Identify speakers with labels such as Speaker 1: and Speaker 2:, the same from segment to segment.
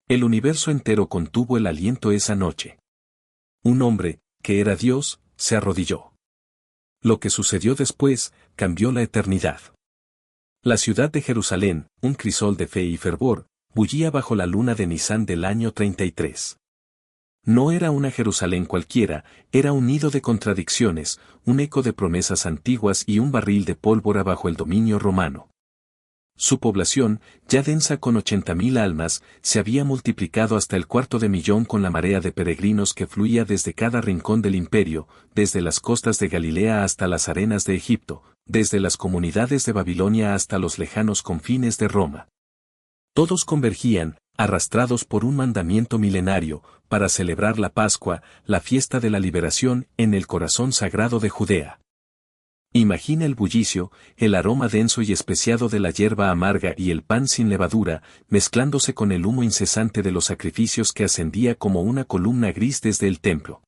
Speaker 1: El universo entero contuvo el aliento esa noche. Un hombre, que era Dios, se arrodilló. Lo que sucedió después, cambió la eternidad. La ciudad de Jerusalén, un crisol de fe y fervor, bullía bajo la luna de Nisán del año 33. No era una Jerusalén cualquiera, era un nido de contradicciones, un eco de promesas antiguas y un barril de pólvora bajo el dominio romano. Su población, ya densa con 80.000 almas, se había multiplicado hasta el 250.000 con la marea de peregrinos que fluía desde cada rincón del imperio, desde las costas de Galilea hasta las arenas de Egipto, desde las comunidades de Babilonia hasta los lejanos confines de Roma. Todos convergían, arrastrados por un mandamiento milenario, para celebrar la Pascua, la fiesta de la liberación, en el corazón sagrado de Judea. Imagina el bullicio, el aroma denso y especiado de la hierba amarga y el pan sin levadura, mezclándose con el humo incesante de los sacrificios que ascendía como una columna gris desde el templo.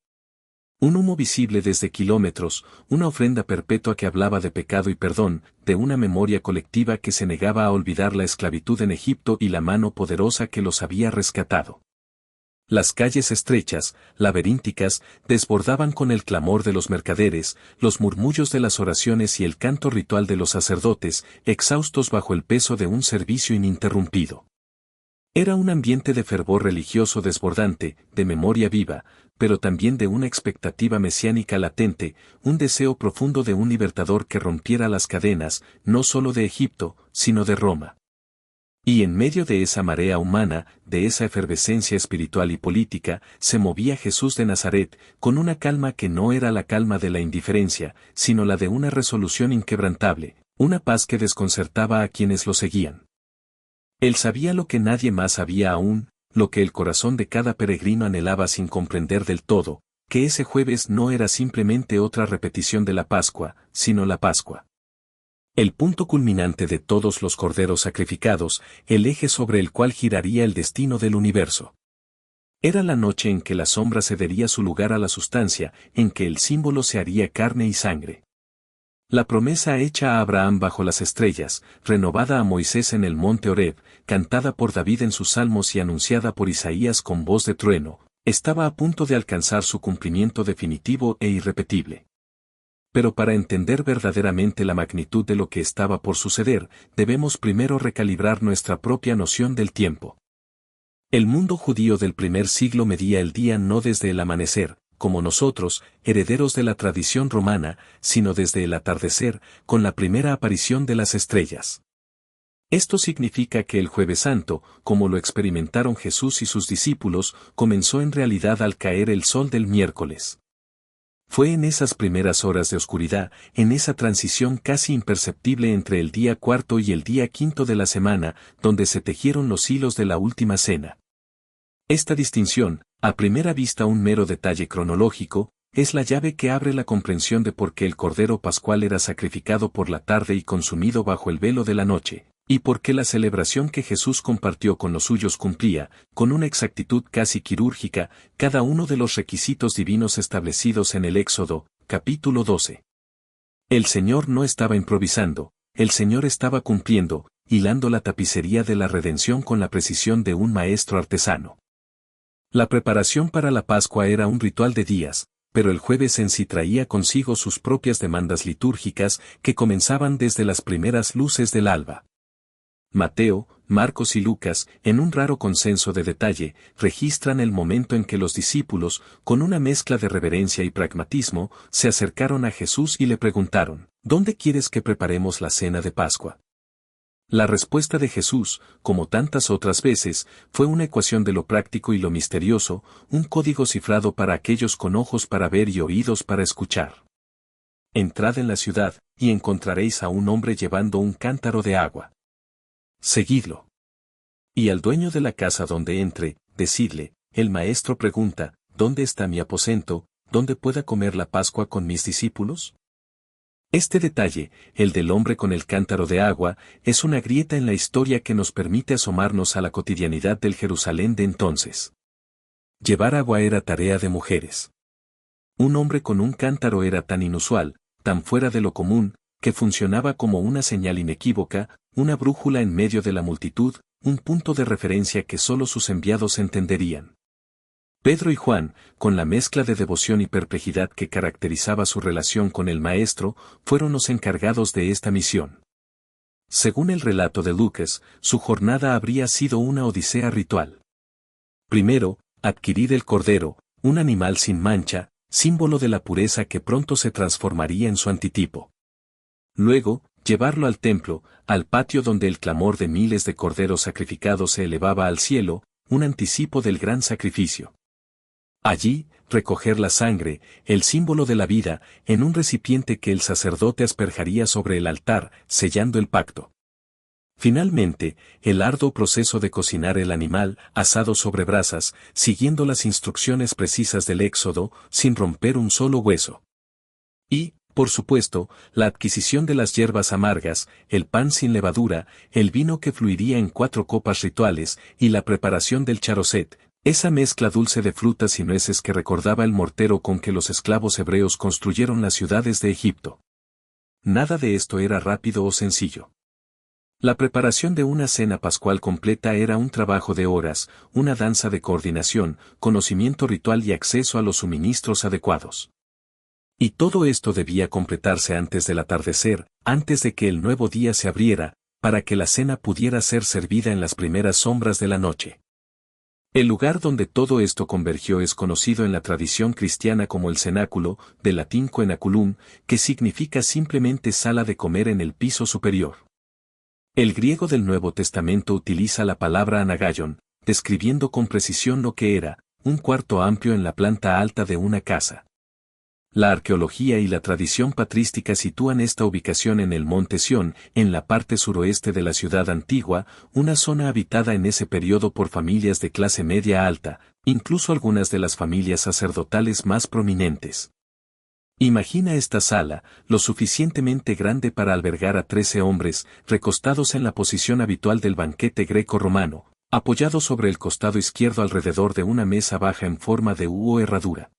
Speaker 1: Un humo visible desde kilómetros, una ofrenda perpetua que hablaba de pecado y perdón, de una memoria colectiva que se negaba a olvidar la esclavitud en Egipto y la mano poderosa que los había rescatado. Las calles estrechas, laberínticas, desbordaban con el clamor de los mercaderes, los murmullos de las oraciones y el canto ritual de los sacerdotes, exhaustos bajo el peso de un servicio ininterrumpido. Era un ambiente de fervor religioso desbordante, de memoria viva, pero también de una expectativa mesiánica latente, un deseo profundo de un libertador que rompiera las cadenas, no solo de Egipto, sino de Roma. Y en medio de esa marea humana, de esa efervescencia espiritual y política, se movía Jesús de Nazaret, con una calma que no era la calma de la indiferencia, sino la de una resolución inquebrantable, una paz que desconcertaba a quienes lo seguían. Él sabía lo que nadie más sabía aún, lo que el corazón de cada peregrino anhelaba sin comprender del todo, que ese jueves no era simplemente otra repetición de la Pascua, sino la Pascua. El punto culminante de todos los corderos sacrificados, el eje sobre el cual giraría el destino del universo. Era la noche en que la sombra cedería su lugar a la sustancia, en que el símbolo se haría carne y sangre. La promesa hecha a Abraham bajo las estrellas, renovada a Moisés en el monte Horeb, cantada por David en sus salmos y anunciada por Isaías con voz de trueno, estaba a punto de alcanzar su cumplimiento definitivo e irrepetible. Pero para entender verdaderamente la magnitud de lo que estaba por suceder, debemos primero recalibrar nuestra propia noción del tiempo. El mundo judío del primer siglo medía el día no desde el amanecer, como nosotros, herederos de la tradición romana, sino desde el atardecer, con la primera aparición de las estrellas. Esto significa que el Jueves Santo, como lo experimentaron Jesús y sus discípulos, comenzó en realidad al caer el sol del miércoles. Fue en esas primeras horas de oscuridad, en esa transición casi imperceptible entre el día cuarto y el día quinto de la semana, donde se tejieron los hilos de la última cena. Esta distinción, a primera vista un mero detalle cronológico, es la llave que abre la comprensión de por qué el Cordero Pascual era sacrificado por la tarde y consumido bajo el velo de la noche, y por qué la celebración que Jesús compartió con los suyos cumplía, con una exactitud casi quirúrgica, cada uno de los requisitos divinos establecidos en el Éxodo, capítulo 12. El Señor no estaba improvisando, el Señor estaba cumpliendo, hilando la tapicería de la redención con la precisión de un maestro artesano. La preparación para la Pascua era un ritual de días, pero el jueves en sí traía consigo sus propias demandas litúrgicas que comenzaban desde las primeras luces del alba. Mateo, Marcos y Lucas, en un raro consenso de detalle, registran el momento en que los discípulos, con una mezcla de reverencia y pragmatismo, se acercaron a Jesús y le preguntaron, ¿dónde quieres que preparemos la cena de Pascua? La respuesta de Jesús, como tantas otras veces, fue una ecuación de lo práctico y lo misterioso, un código cifrado para aquellos con ojos para ver y oídos para escuchar. Entrad en la ciudad, y encontraréis a un hombre llevando un cántaro de agua. Seguidlo. Y al dueño de la casa donde entre, decidle, el maestro pregunta, ¿dónde está mi aposento, donde pueda comer la Pascua con mis discípulos? Este detalle, el del hombre con el cántaro de agua, es una grieta en la historia que nos permite asomarnos a la cotidianidad del Jerusalén de entonces. Llevar agua era tarea de mujeres. Un hombre con un cántaro era tan inusual, tan fuera de lo común, que funcionaba como una señal inequívoca, una brújula en medio de la multitud, un punto de referencia que solo sus enviados entenderían. Pedro y Juan, con la mezcla de devoción y perplejidad que caracterizaba su relación con el Maestro, fueron los encargados de esta misión. Según el relato de Lucas, su jornada habría sido una odisea ritual. Primero, adquirir el cordero, un animal sin mancha, símbolo de la pureza que pronto se transformaría en su antitipo. Luego, llevarlo al templo, al patio donde el clamor de miles de corderos sacrificados se elevaba al cielo, un anticipo del gran sacrificio. Allí, recoger la sangre, el símbolo de la vida, en un recipiente que el sacerdote asperjaría sobre el altar, sellando el pacto. Finalmente, el arduo proceso de cocinar el animal, asado sobre brasas, siguiendo las instrucciones precisas del Éxodo, sin romper un solo hueso. Y, por supuesto, la adquisición de las hierbas amargas, el pan sin levadura, el vino que fluiría en 4 copas rituales, y la preparación del charoset, esa mezcla dulce de frutas y nueces que recordaba el mortero con que los esclavos hebreos construyeron las ciudades de Egipto. Nada de esto era rápido o sencillo. La preparación de una cena pascual completa era un trabajo de horas, una danza de coordinación, conocimiento ritual y acceso a los suministros adecuados. Y todo esto debía completarse antes del atardecer, antes de que el nuevo día se abriera, para que la cena pudiera ser servida en las primeras sombras de la noche. El lugar donde todo esto convergió es conocido en la tradición cristiana como el cenáculo, del latín cenaculum, que significa simplemente sala de comer en el piso superior. El griego del Nuevo Testamento utiliza la palabra anagaion, describiendo con precisión lo que era, un cuarto amplio en la planta alta de una casa. La arqueología y la tradición patrística sitúan esta ubicación en el Monte Sión, en la parte suroeste de la ciudad antigua, una zona habitada en ese periodo por familias de clase media alta, incluso algunas de las familias sacerdotales más prominentes. Imagina esta sala, lo suficientemente grande para albergar a 13 hombres, recostados en la posición habitual del banquete greco-romano, apoyados sobre el costado izquierdo alrededor de una mesa baja en forma de U o herradura.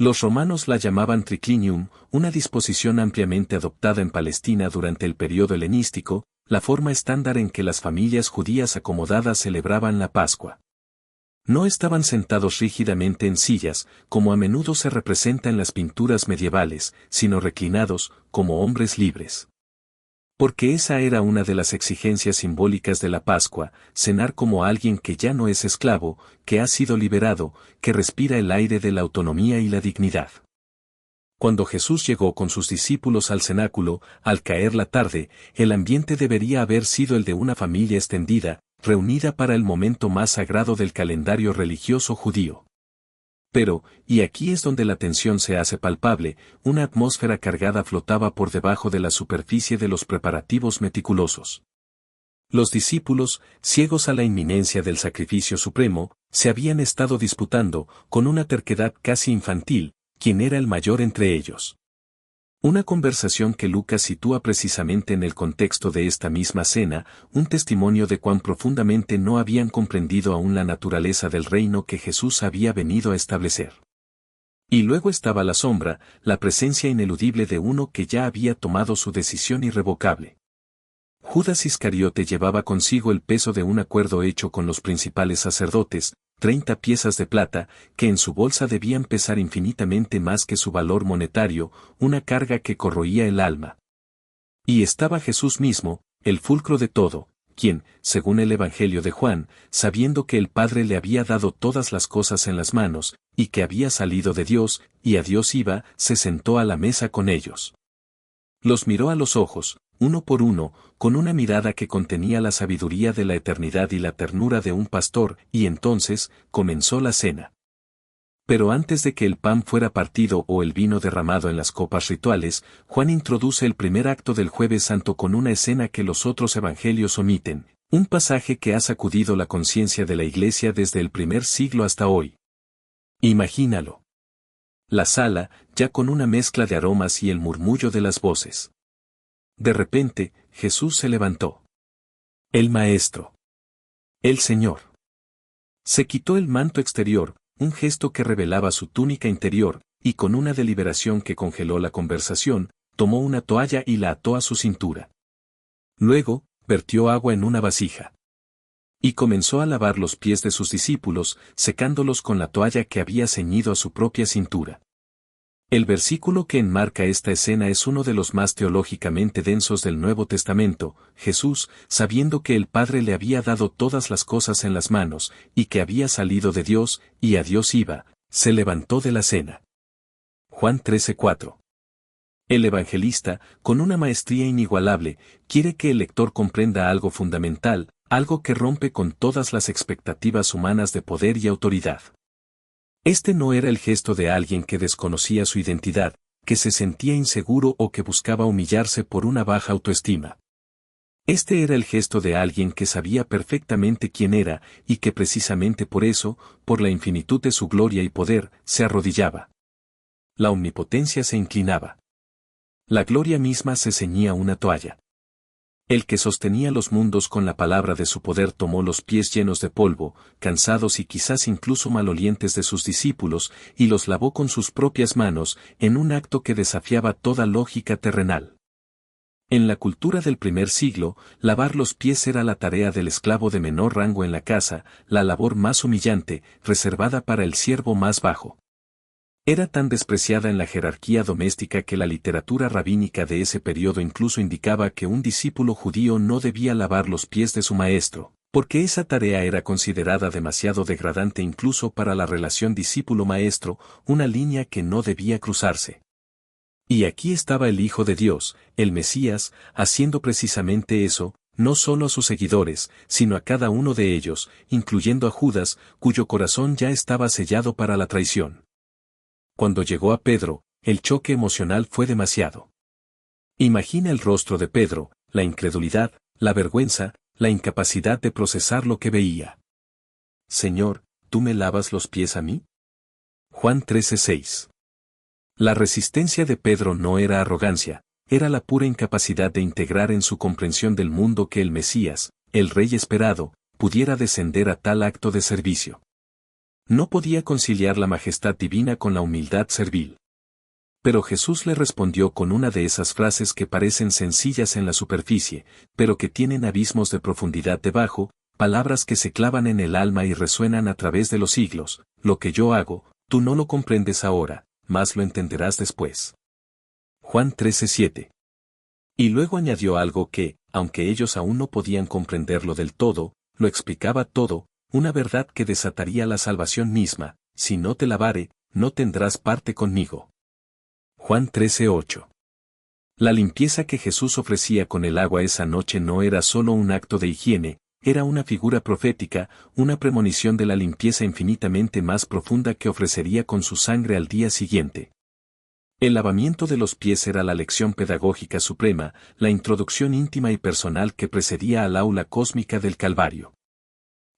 Speaker 1: Los romanos la llamaban triclinium, una disposición ampliamente adoptada en Palestina durante el periodo helenístico, la forma estándar en que las familias judías acomodadas celebraban la Pascua. No estaban sentados rígidamente en sillas, como a menudo se representa en las pinturas medievales, sino reclinados, como hombres libres. Porque esa era una de las exigencias simbólicas de la Pascua, cenar como alguien que ya no es esclavo, que ha sido liberado, que respira el aire de la autonomía y la dignidad. Cuando Jesús llegó con sus discípulos al cenáculo, al caer la tarde, el ambiente debería haber sido el de una familia extendida, reunida para el momento más sagrado del calendario religioso judío. Pero, y aquí es donde la tensión se hace palpable, una atmósfera cargada flotaba por debajo de la superficie de los preparativos meticulosos. Los discípulos, ciegos a la inminencia del sacrificio supremo, se habían estado disputando, con una terquedad casi infantil, quién era el mayor entre ellos. Una conversación que Lucas sitúa precisamente en el contexto de esta misma cena, un testimonio de cuán profundamente no habían comprendido aún la naturaleza del reino que Jesús había venido a establecer. Y luego estaba la sombra, la presencia ineludible de uno que ya había tomado su decisión irrevocable. Judas Iscariote llevaba consigo el peso de un acuerdo hecho con los principales sacerdotes, 30 piezas de plata, que en su bolsa debían pesar infinitamente más que su valor monetario, una carga que corroía el alma. Y estaba Jesús mismo, el fulcro de todo, quien, según el Evangelio de Juan, sabiendo que el Padre le había dado todas las cosas en las manos, y que había salido de Dios, y a Dios iba, se sentó a la mesa con ellos. Los miró a los ojos, uno por uno, con una mirada que contenía la sabiduría de la eternidad y la ternura de un pastor, y entonces, comenzó la cena. Pero antes de que el pan fuera partido o el vino derramado en las copas rituales, Juan introduce el primer acto del Jueves Santo con una escena que los otros evangelios omiten, un pasaje que ha sacudido la conciencia de la Iglesia desde el primer siglo hasta hoy. Imagínalo. La sala, ya con una mezcla de aromas y el murmullo de las voces. De repente, Jesús se levantó. El Maestro. El Señor. Se quitó el manto exterior, un gesto que revelaba su túnica interior, y con una deliberación que congeló la conversación, tomó una toalla y la ató a su cintura. Luego, vertió agua en una vasija. Y comenzó a lavar los pies de sus discípulos, secándolos con la toalla que había ceñido a su propia cintura. El versículo que enmarca esta escena es uno de los más teológicamente densos del Nuevo Testamento. Jesús, sabiendo que el Padre le había dado todas las cosas en las manos, y que había salido de Dios, y a Dios iba, se levantó de la cena. Juan 13:4. El evangelista, con una maestría inigualable, quiere que el lector comprenda algo fundamental, algo que rompe con todas las expectativas humanas de poder y autoridad. Este no era el gesto de alguien que desconocía su identidad, que se sentía inseguro o que buscaba humillarse por una baja autoestima. Este era el gesto de alguien que sabía perfectamente quién era y que precisamente por eso, por la infinitud de su gloria y poder, se arrodillaba. La omnipotencia se inclinaba. La gloria misma se ceñía una toalla. El que sostenía los mundos con la palabra de su poder tomó los pies llenos de polvo, cansados y quizás incluso malolientes de sus discípulos, y los lavó con sus propias manos, en un acto que desafiaba toda lógica terrenal. En la cultura del primer siglo, lavar los pies era la tarea del esclavo de menor rango en la casa, la labor más humillante, reservada para el siervo más bajo. Era tan despreciada en la jerarquía doméstica que la literatura rabínica de ese periodo incluso indicaba que un discípulo judío no debía lavar los pies de su maestro, porque esa tarea era considerada demasiado degradante incluso para la relación discípulo-maestro, una línea que no debía cruzarse. Y aquí estaba el Hijo de Dios, el Mesías, haciendo precisamente eso, no solo a sus seguidores, sino a cada uno de ellos, incluyendo a Judas, cuyo corazón ya estaba sellado para la traición. Cuando llegó a Pedro, el choque emocional fue demasiado. Imagina el rostro de Pedro, la incredulidad, la vergüenza, la incapacidad de procesar lo que veía. Señor, ¿tú me lavas los pies a mí? Juan 13:6. La resistencia de Pedro no era arrogancia, era la pura incapacidad de integrar en su comprensión del mundo que el Mesías, el Rey esperado, pudiera descender a tal acto de servicio. No podía conciliar la majestad divina con la humildad servil. Pero Jesús le respondió con una de esas frases que parecen sencillas en la superficie, pero que tienen abismos de profundidad debajo, palabras que se clavan en el alma y resuenan a través de los siglos: lo que yo hago, tú no lo comprendes ahora, mas lo entenderás después. Juan 13:7. Y luego añadió algo que, aunque ellos aún no podían comprenderlo del todo, lo explicaba todo, una verdad que desataría la salvación misma: si no te lavare, no tendrás parte conmigo. Juan 13:8. La limpieza que Jesús ofrecía con el agua esa noche no era solo un acto de higiene, era una figura profética, una premonición de la limpieza infinitamente más profunda que ofrecería con su sangre al día siguiente. El lavamiento de los pies era la lección pedagógica suprema, la introducción íntima y personal que precedía al aula cósmica del Calvario.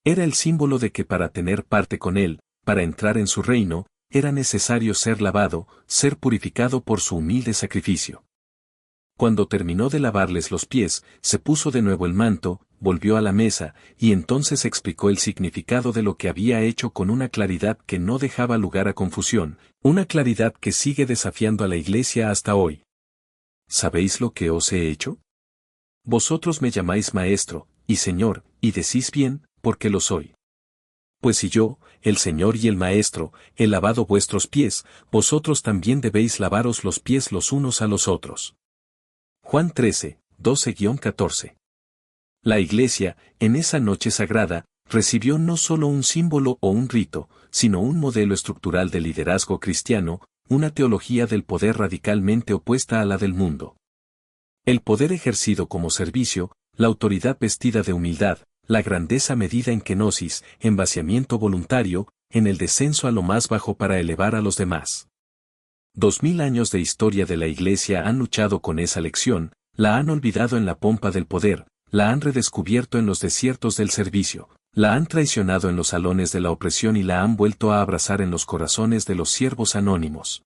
Speaker 1: Era el símbolo de que para tener parte con Él, para entrar en su reino, era necesario ser lavado, ser purificado por su humilde sacrificio. Cuando terminó de lavarles los pies, se puso de nuevo el manto, volvió a la mesa, y entonces explicó el significado de lo que había hecho con una claridad que no dejaba lugar a confusión, una claridad que sigue desafiando a la Iglesia hasta hoy. ¿Sabéis lo que os he hecho? Vosotros me llamáis Maestro, y Señor, y decís bien, porque lo soy. Pues si yo, el Señor y el Maestro, he lavado vuestros pies, vosotros también debéis lavaros los pies los unos a los otros. Juan 13, 12-14. La Iglesia, en esa noche sagrada, recibió no solo un símbolo o un rito, sino un modelo estructural de liderazgo cristiano, una teología del poder radicalmente opuesta a la del mundo. El poder ejercido como servicio, la autoridad vestida de humildad, la grandeza medida en kenosis, en vaciamiento voluntario, en el descenso a lo más bajo para elevar a los demás. 2000 años de historia de la Iglesia han luchado con esa lección, la han olvidado en la pompa del poder, la han redescubierto en los desiertos del servicio, la han traicionado en los salones de la opresión y la han vuelto a abrazar en los corazones de los siervos anónimos.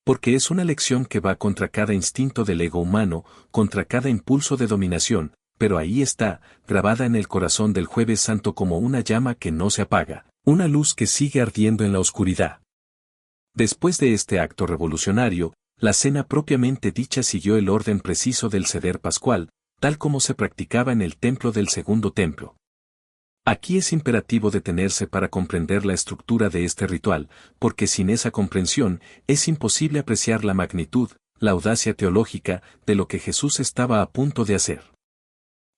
Speaker 1: Porque es una lección que va contra cada instinto del ego humano, contra cada impulso de dominación, pero ahí está, grabada en el corazón del Jueves Santo como una llama que no se apaga, una luz que sigue ardiendo en la oscuridad. Después de este acto revolucionario, la cena propiamente dicha siguió el orden preciso del seder pascual, tal como se practicaba en el templo del Segundo Templo. Aquí es imperativo detenerse para comprender la estructura de este ritual, porque sin esa comprensión es imposible apreciar la magnitud, la audacia teológica, de lo que Jesús estaba a punto de hacer.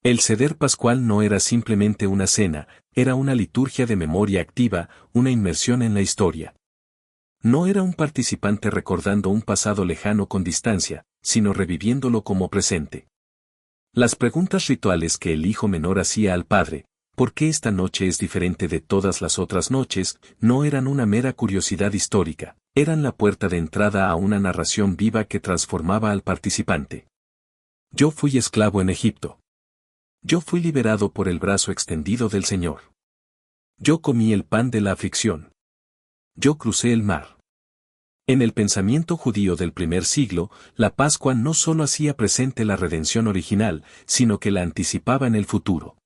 Speaker 1: El ceder pascual no era simplemente una cena, era una liturgia de memoria activa, una inmersión en la historia. No era un participante recordando un pasado lejano con distancia, sino reviviéndolo como presente. Las preguntas rituales que el hijo menor hacía al padre, ¿por qué esta noche es diferente de todas las otras noches?, no eran una mera curiosidad histórica, eran la puerta de entrada a una narración viva que transformaba al participante. Yo fui esclavo en Egipto. Yo fui liberado por el brazo extendido del Señor. Yo comí el pan de la aflicción. Yo crucé el mar. En el pensamiento judío del primer siglo, la Pascua no solo hacía presente la redención original, sino que la anticipaba en el futuro.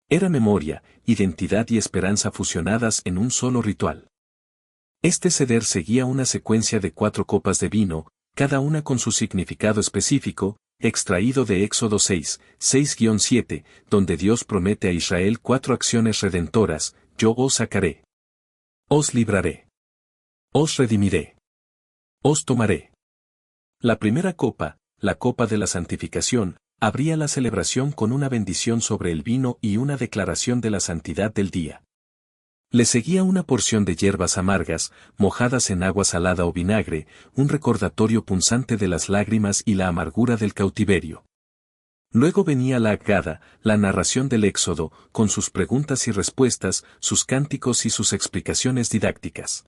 Speaker 1: Era memoria, identidad y esperanza fusionadas en un solo ritual. Este ceder seguía una secuencia de 4 copas de vino, cada una con su significado específico, extraído de Éxodo 6, 6-7, donde Dios promete a Israel 4 acciones redentoras: yo os sacaré, os libraré, os redimiré, os tomaré. La primera copa, la copa de la santificación, abría la celebración con una bendición sobre el vino y una declaración de la santidad del día. Le seguía una porción de hierbas amargas, mojadas en agua salada o vinagre, un recordatorio punzante de las lágrimas y la amargura del cautiverio. Luego venía la Haggadah, la narración del Éxodo, con sus preguntas y respuestas, sus cánticos y sus explicaciones didácticas.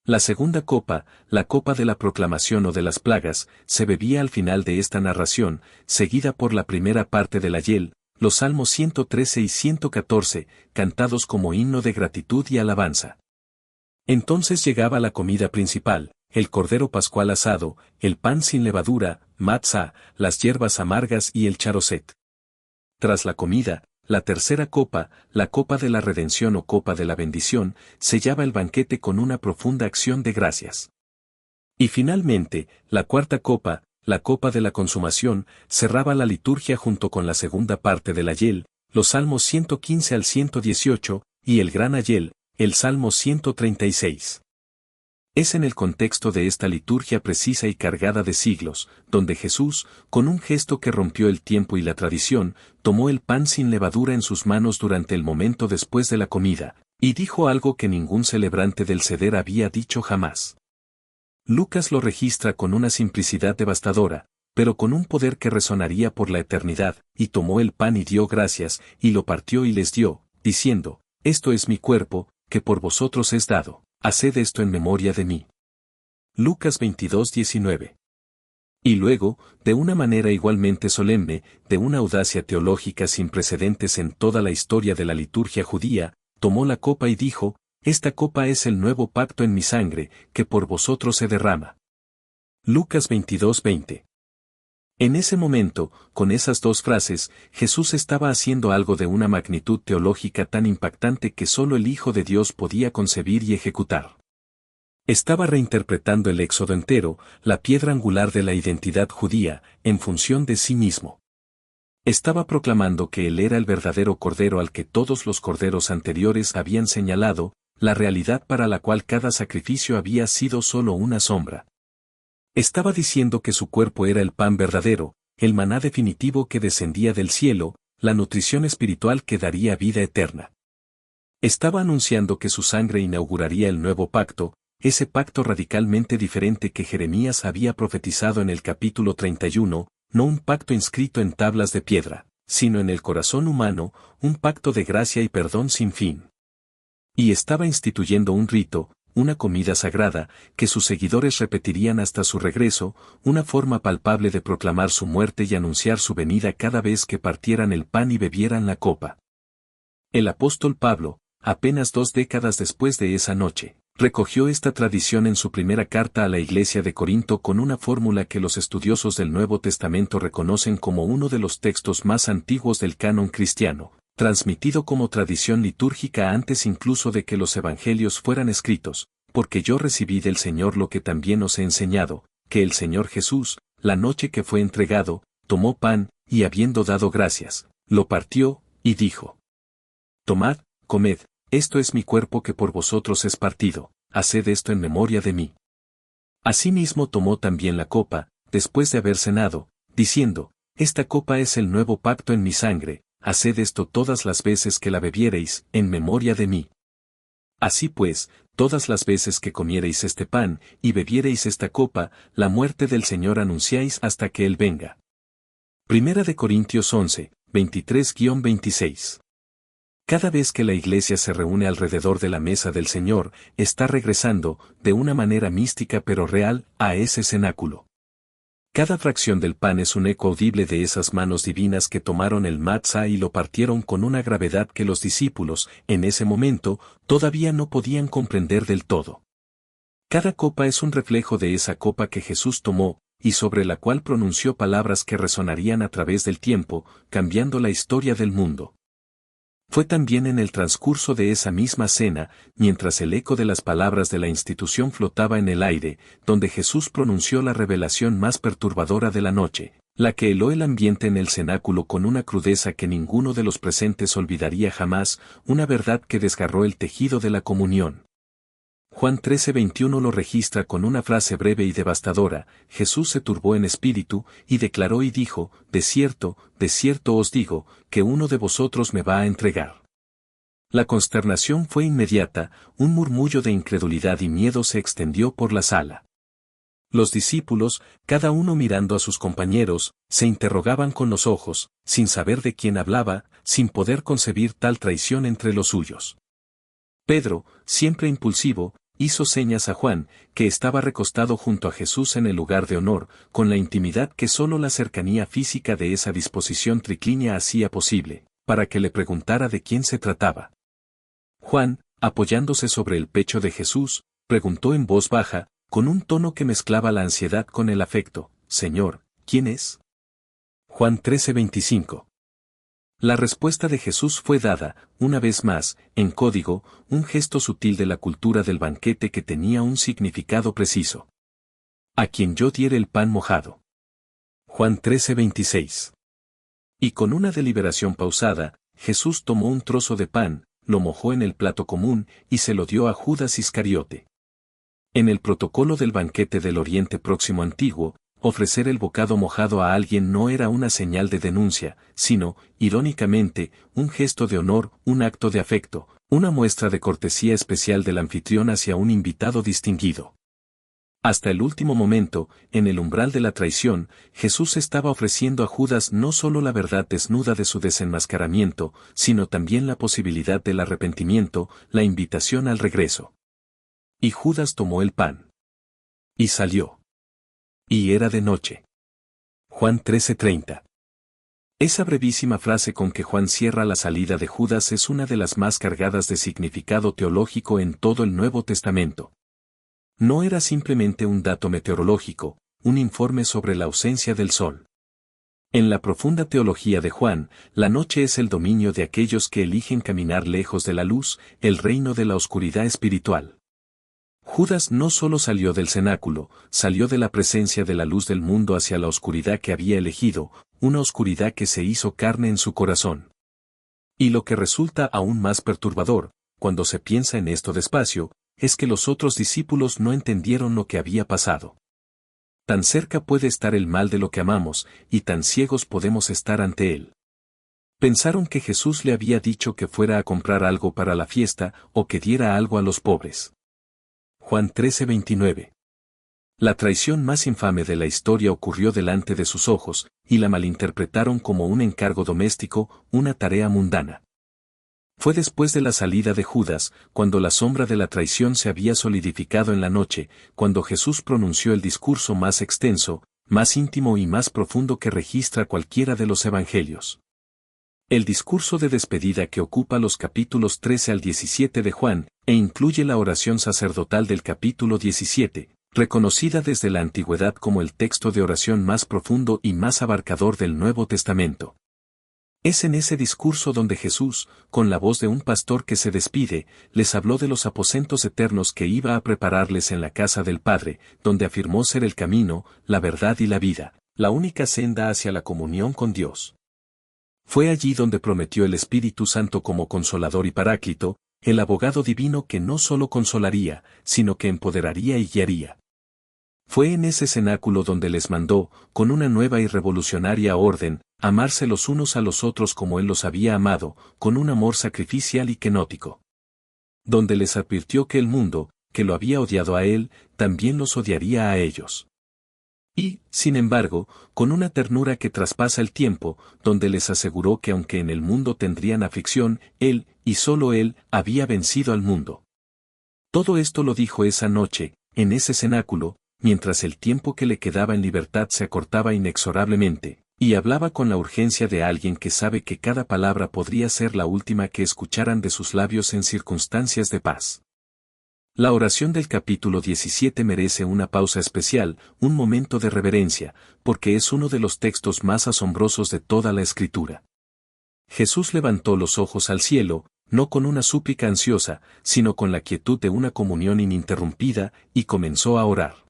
Speaker 1: La segunda copa, la copa de la proclamación o de las plagas, se bebía al final de esta narración, seguida por la primera parte del ayel, los Salmos 113 y 114, cantados como himno de gratitud y alabanza. Entonces llegaba la comida principal, el cordero pascual asado, el pan sin levadura, matzá, las hierbas amargas y el charoset. Tras la comida, la tercera copa, la copa de la redención o copa de la bendición, sellaba el banquete con una profunda acción de gracias. Y finalmente, la cuarta copa, la copa de la consumación, cerraba la liturgia junto con la segunda parte del ayel, los Salmos 115 al 118, y el gran ayel, el Salmo 136. Es en el contexto de esta liturgia precisa y cargada de siglos, donde Jesús, con un gesto que rompió el tiempo y la tradición, tomó el pan sin levadura en sus manos durante el momento después de la comida, y dijo algo que ningún celebrante del ceder había dicho jamás. Lucas lo registra con una simplicidad devastadora, pero con un poder que resonaría por la eternidad, y tomó el pan y dio gracias, y lo partió y les dio, diciendo: esto es mi cuerpo, que por vosotros es dado, haced esto en memoria de mí. Lucas 22:19. Y luego, de una manera igualmente solemne, de una audacia teológica sin precedentes en toda la historia de la liturgia judía, tomó la copa y dijo: esta copa es el nuevo pacto en mi sangre, que por vosotros se derrama. Lucas 22:20. En ese momento, con esas 2 frases, Jesús estaba haciendo algo de una magnitud teológica tan impactante que solo el Hijo de Dios podía concebir y ejecutar. Estaba reinterpretando el Éxodo entero, la piedra angular de la identidad judía, en función de sí mismo. Estaba proclamando que Él era el verdadero Cordero al que todos los corderos anteriores habían señalado, la realidad para la cual cada sacrificio había sido solo una sombra. Estaba diciendo que su cuerpo era el pan verdadero, el maná definitivo que descendía del cielo, la nutrición espiritual que daría vida eterna. Estaba anunciando que su sangre inauguraría el nuevo pacto, ese pacto radicalmente diferente que Jeremías había profetizado en el capítulo 31, no un pacto inscrito en tablas de piedra, sino en el corazón humano, un pacto de gracia y perdón sin fin. Y estaba instituyendo un rito, una comida sagrada, que sus seguidores repetirían hasta su regreso, una forma palpable de proclamar su muerte y anunciar su venida cada vez que partieran el pan y bebieran la copa. El apóstol Pablo, apenas 2 décadas después de esa noche, recogió esta tradición en su primera carta a la iglesia de Corinto con una fórmula que los estudiosos del Nuevo Testamento reconocen como uno de los textos más antiguos del canon cristiano, transmitido como tradición litúrgica antes incluso de que los evangelios fueran escritos, porque yo recibí del Señor lo que también os he enseñado, que el Señor Jesús, la noche que fue entregado, tomó pan, y habiendo dado gracias, lo partió, y dijo: tomad, comed, esto es mi cuerpo que por vosotros es partido, haced esto en memoria de mí. Asimismo tomó también la copa, después de haber cenado, diciendo, esta copa es el nuevo pacto en mi sangre, haced esto todas las veces que la bebiereis, en memoria de mí. Así pues, todas las veces que comiereis este pan, y bebiereis esta copa, la muerte del Señor anunciáis hasta que Él venga. Primera de Corintios 11, 23-26. Cada vez que la iglesia se reúne alrededor de la mesa del Señor, está regresando, de una manera mística pero real, a ese cenáculo. Cada fracción del pan es un eco audible de esas manos divinas que tomaron el matzá y lo partieron con una gravedad que los discípulos, en ese momento, todavía no podían comprender del todo. Cada copa es un reflejo de esa copa que Jesús tomó, y sobre la cual pronunció palabras que resonarían a través del tiempo, cambiando la historia del mundo. Fue también en el transcurso de esa misma cena, mientras el eco de las palabras de la institución flotaba en el aire, donde Jesús pronunció la revelación más perturbadora de la noche, la que heló el ambiente en el cenáculo con una crudeza que ninguno de los presentes olvidaría jamás, una verdad que desgarró el tejido de la comunión. Juan 13:21 lo registra con una frase breve y devastadora: Jesús se turbó en espíritu, y declaró y dijo, de cierto os digo, que uno de vosotros me va a entregar. La consternación fue inmediata, un murmullo de incredulidad y miedo se extendió por la sala. Los discípulos, cada uno mirando a sus compañeros, se interrogaban con los ojos, sin saber de quién hablaba, sin poder concebir tal traición entre los suyos. Pedro, siempre impulsivo, hizo señas a Juan, que estaba recostado junto a Jesús en el lugar de honor, con la intimidad que sólo la cercanía física de esa disposición triclínea hacía posible, para que le preguntara de quién se trataba. Juan, apoyándose sobre el pecho de Jesús, preguntó en voz baja, con un tono que mezclaba la ansiedad con el afecto, Señor, ¿quién es? Juan 13:25. La respuesta de Jesús fue dada, una vez más, en código, un gesto sutil de la cultura del banquete que tenía un significado preciso. A quien yo diere el pan mojado. Juan 13:26. Y con una deliberación pausada, Jesús tomó un trozo de pan, lo mojó en el plato común, y se lo dio a Judas Iscariote. En el protocolo del banquete del Oriente Próximo antiguo, ofrecer el bocado mojado a alguien no era una señal de denuncia, sino, irónicamente, un gesto de honor, un acto de afecto, una muestra de cortesía especial del anfitrión hacia un invitado distinguido. Hasta el último momento, en el umbral de la traición, Jesús estaba ofreciendo a Judas no solo la verdad desnuda de su desenmascaramiento, sino también la posibilidad del arrepentimiento, la invitación al regreso. Y Judas tomó el pan. Y salió. Y era de noche. Juan 13:30. Esa brevísima frase con que Juan cierra la salida de Judas es una de las más cargadas de significado teológico en todo el Nuevo Testamento. No era simplemente un dato meteorológico, un informe sobre la ausencia del sol. En la profunda teología de Juan, la noche es el dominio de aquellos que eligen caminar lejos de la luz, el reino de la oscuridad espiritual. Judas no solo salió del cenáculo, salió de la presencia de la luz del mundo hacia la oscuridad que había elegido, una oscuridad que se hizo carne en su corazón. Y lo que resulta aún más perturbador, cuando se piensa en esto despacio, es que los otros discípulos no entendieron lo que había pasado. Tan cerca puede estar el mal de lo que amamos, y tan ciegos podemos estar ante él. Pensaron que Jesús le había dicho que fuera a comprar algo para la fiesta, o que diera algo a los pobres. Juan 13:29. La traición más infame de la historia ocurrió delante de sus ojos, y la malinterpretaron como un encargo doméstico, una tarea mundana. Fue después de la salida de Judas, cuando la sombra de la traición se había solidificado en la noche, cuando Jesús pronunció el discurso más extenso, más íntimo y más profundo que registra cualquiera de los evangelios. El discurso de despedida que ocupa los capítulos 13 al 17 de Juan, e incluye la oración sacerdotal del capítulo 17, reconocida desde la antigüedad como el texto de oración más profundo y más abarcador del Nuevo Testamento. Es en ese discurso donde Jesús, con la voz de un pastor que se despide, les habló de los aposentos eternos que iba a prepararles en la casa del Padre, donde afirmó ser el camino, la verdad y la vida, la única senda hacia la comunión con Dios. Fue allí donde prometió el Espíritu Santo como Consolador y Paráclito, el abogado divino que no solo consolaría, sino que empoderaría y guiaría. Fue en ese cenáculo donde les mandó, con una nueva y revolucionaria orden, amarse los unos a los otros como Él los había amado, con un amor sacrificial y kenótico. Donde les advirtió que el mundo, que lo había odiado a Él, también los odiaría a ellos. Y, sin embargo, con una ternura que traspasa el tiempo, donde les aseguró que aunque en el mundo tendrían aflicción, Él, y solo Él, había vencido al mundo. Todo esto lo dijo esa noche, en ese cenáculo, mientras el tiempo que le quedaba en libertad se acortaba inexorablemente, y hablaba con la urgencia de alguien que sabe que cada palabra podría ser la última que escucharan de sus labios en circunstancias de paz. La oración del capítulo 17 merece una pausa especial, un momento de reverencia, porque es uno de los textos más asombrosos de toda la Escritura. Jesús levantó los ojos al cielo, no con una súplica ansiosa, sino con la quietud de una comunión ininterrumpida, y comenzó a orar.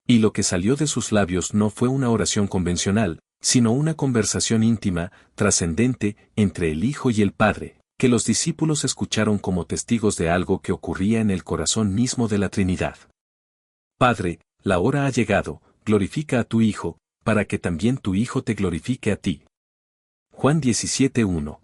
Speaker 1: Y lo que salió de sus labios no fue una oración convencional, sino una conversación íntima, trascendente, entre el Hijo y el Padre, que los discípulos escucharon como testigos de algo que ocurría en el corazón mismo de la Trinidad. Padre, la hora ha llegado, glorifica a tu Hijo, para que también tu Hijo te glorifique a ti. Juan 17:1.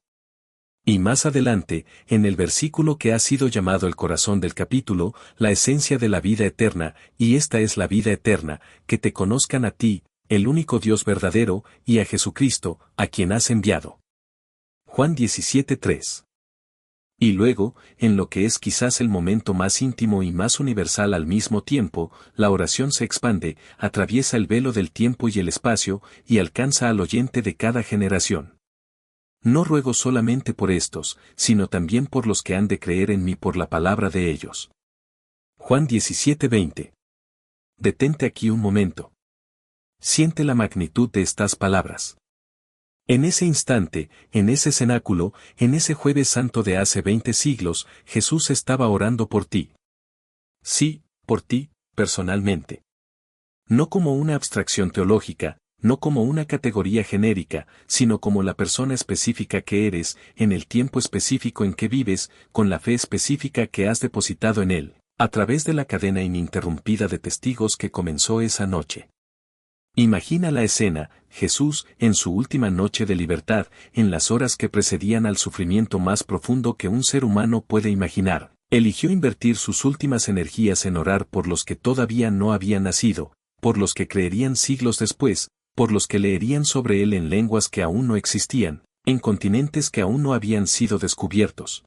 Speaker 1: Y más adelante, en el versículo que ha sido llamado el corazón del capítulo, la esencia de la vida eterna, y esta es la vida eterna, que te conozcan a ti, el único Dios verdadero, y a Jesucristo, a quien has enviado. Juan 17:3. Y luego, en lo que es quizás el momento más íntimo y más universal al mismo tiempo, la oración se expande, atraviesa el velo del tiempo y el espacio, y alcanza al oyente de cada generación. No ruego solamente por estos, sino también por los que han de creer en mí por la palabra de ellos. Juan 17:20. Detente aquí un momento. Siente la magnitud de estas palabras. En ese instante, en ese cenáculo, en ese jueves santo de hace 20 siglos, Jesús estaba orando por ti. Sí, por ti, personalmente. No como una abstracción teológica, no como una categoría genérica, sino como la persona específica que eres, en el tiempo específico en que vives, con la fe específica que has depositado en Él, a través de la cadena ininterrumpida de testigos que comenzó esa noche. Imagina la escena, Jesús, en su última noche de libertad, en las horas que precedían al sufrimiento más profundo que un ser humano puede imaginar, eligió invertir sus últimas energías en orar por los que todavía no habían nacido, por los que creerían siglos después, por los que leerían sobre él en lenguas que aún no existían, en continentes que aún no habían sido descubiertos.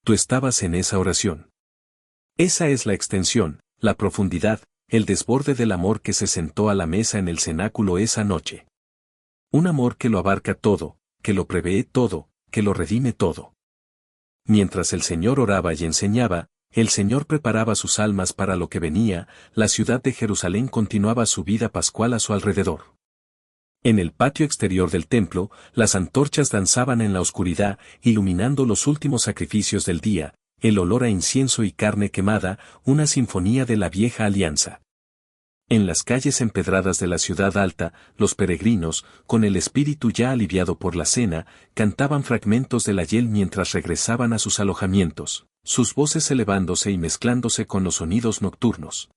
Speaker 1: Tú estabas en esa oración. Esa es la extensión, la profundidad, el desborde del amor que se sentó a la mesa en el cenáculo esa noche. Un amor que lo abarca todo, que lo prevé todo, que lo redime todo. Mientras el Señor oraba y enseñaba, el Señor preparaba sus almas para lo que venía, la ciudad de Jerusalén continuaba su vida pascual a su alrededor. En el patio exterior del templo, las antorchas danzaban en la oscuridad, iluminando los últimos sacrificios del día, el olor a incienso y carne quemada, una sinfonía de la vieja alianza. En las calles empedradas de la ciudad alta, los peregrinos, con el espíritu ya aliviado por la cena, cantaban fragmentos del Ayel mientras regresaban a sus alojamientos, sus voces elevándose y mezclándose con los sonidos nocturnos.